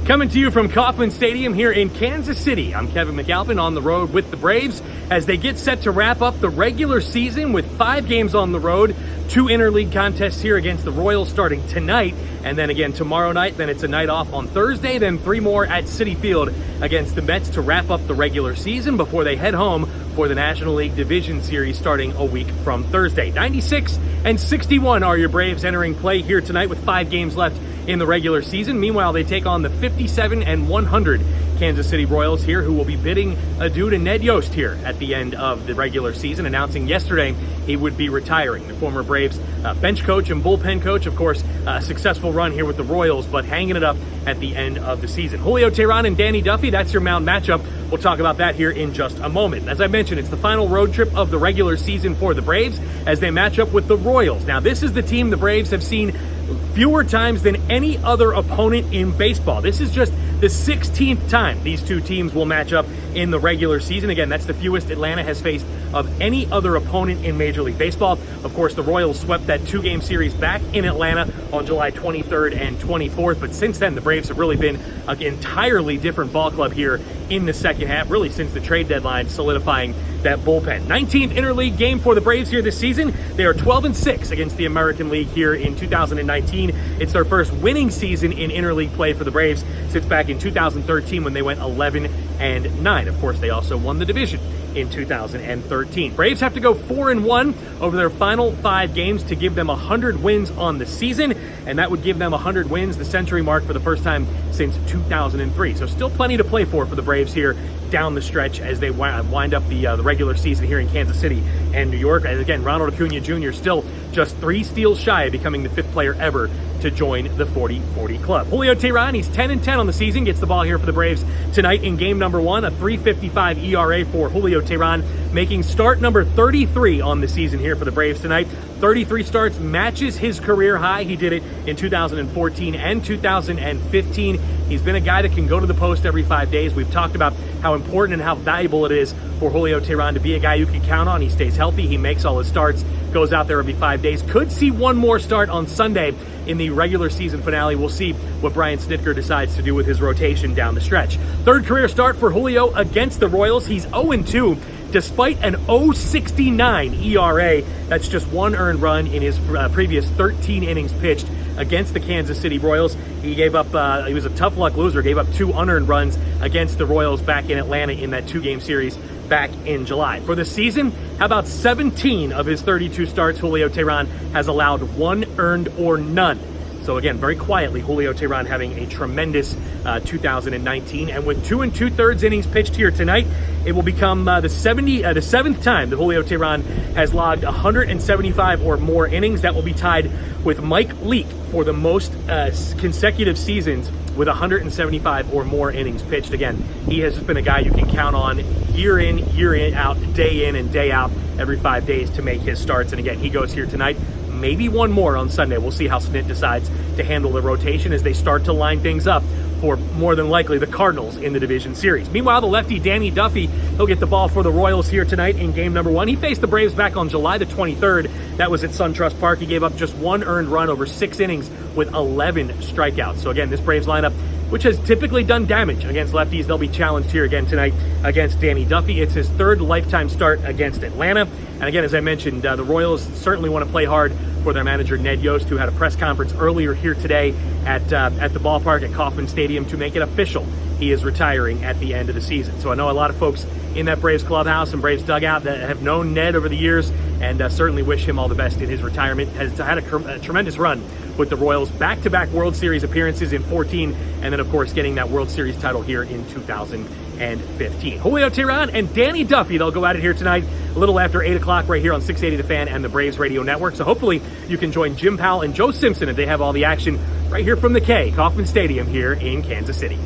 Coming to you from Kauffman Stadium here in Kansas City, I'm Kevin McAlpin on the road with the Braves as they get set to wrap up the regular season with 5 games on the road, 2 interleague contests here against the Royals starting tonight, and then again tomorrow night. Then it's a night off on Thursday, then 3 more at Citi Field against the Mets to wrap up the regular season before they head home for the National League Division Series starting a week from Thursday. 96-61 are your Braves entering play here tonight with 5 games left in the regular season. Meanwhile, they take on the 57-100 Kansas City Royals here, who will be bidding adieu to Ned Yost here at the end of the regular season, announcing yesterday he would be retiring. The former Braves bench coach and bullpen coach, of course, a successful run here with the Royals, but hanging it up at the end of the season. Julio Teheran and Danny Duffy, that's your mound matchup. We'll talk about that here in just a moment. As I mentioned, it's the final road trip of the regular season for the Braves as they match up with the Royals. Now, this is the team the Braves have seen fewer times than any other opponent in baseball. This is just the 16th time these two teams will match up in the regular season. Again, that's the fewest Atlanta has faced of any other opponent in Major League Baseball. Of course, the Royals swept that 2-game series back in Atlanta on July 23rd and 24th, but since then, the Braves have really been an entirely different ball club here in the second half, really since the trade deadline, solidifying that bullpen. 19th interleague game for the Braves here this season. They are 12-6 against the American League here in 2019. It's their first winning season in interleague play for the Braves since back in 2013 when they went 11-9. Of course, they also won the division in 2013. Braves have to go 4-1 over their final 5 games to give them 100 wins on the season, and that would give them 100 wins, the century mark, for the first time since 2003. So still plenty to play for the Braves here down the stretch as they wind up the regular season here in Kansas City and New York. And again, Ronald Acuna Jr. still just 3 steals shy of becoming the 5th player ever to join the 40-40 club. Julio Teheran, he's 10-10 on the season, gets the ball here for the Braves tonight in game number 1, a 3.55 ERA for Julio Teheran, making start number 33 on the season here for the Braves tonight. 33 starts, matches his career high. He did it in 2014 and 2015. He's been a guy that can go to the post every 5 days. We've talked about how important and how valuable it is for Julio Teheran to be a guy you can count on. He stays healthy. He makes all his starts, goes out there every 5 days. Could see one more start on Sunday in the regular season finale. We'll see what Brian Snitker decides to do with his rotation down the stretch. 3rd career start for Julio against the Royals. He's 0-2 despite an 0.69 ERA. That's just 1 earned run in his previous 13 innings pitched against the Kansas City Royals. He gave up, he was a tough luck loser, gave up 2 unearned runs against the Royals back in Atlanta in that 2-game series back in July. For the season, how about 17 of his 32 starts, Julio Teheran has allowed 1 earned or none. So again, very quietly, Julio Teheran having a tremendous 2019. And with 2 2/3 innings pitched here tonight, it will become the 7th time that Julio Teheran has logged 175 or more innings. That will be tied with Mike Leake for the most consecutive seasons with 175 or more innings pitched. Again, he has just been a guy you can count on year in, out, day in and day out, every 5 days to make his starts. And again, he goes here tonight. Maybe one more on Sunday. We'll see how Snit decides to handle the rotation as they start to line things up for more than likely the Cardinals in the division series. Meanwhile, the lefty Danny Duffy, he'll get the ball for the Royals here tonight in game number 1. He faced the Braves back on July the 23rd. That was at SunTrust Park. He gave up just 1 earned run over 6 innings with 11 strikeouts. So again, this Braves lineup, which has typically done damage against lefties, they'll be challenged here again tonight against Danny Duffy. It's his 3rd lifetime start against Atlanta. And again, as I mentioned, the Royals certainly want to play hard for their manager, Ned Yost, who had a press conference earlier here today at the ballpark at Kauffman Stadium to make it official. He is retiring at the end of the season. So I know a lot of folks in that Braves clubhouse and Braves dugout that have known Ned over the years and certainly wish him all the best in his retirement. Has had a tremendous run with the Royals, back-to-back World Series appearances in 14, and then, of course, getting that World Series title here in 2015. Julio Teheran and Danny Duffy, they'll go at it here tonight a little after 8 o'clock right here on 680 The Fan and the Braves Radio Network. So hopefully you can join Jim Powell and Joe Simpson if they have all the action right here from the Kauffman Stadium here in Kansas City.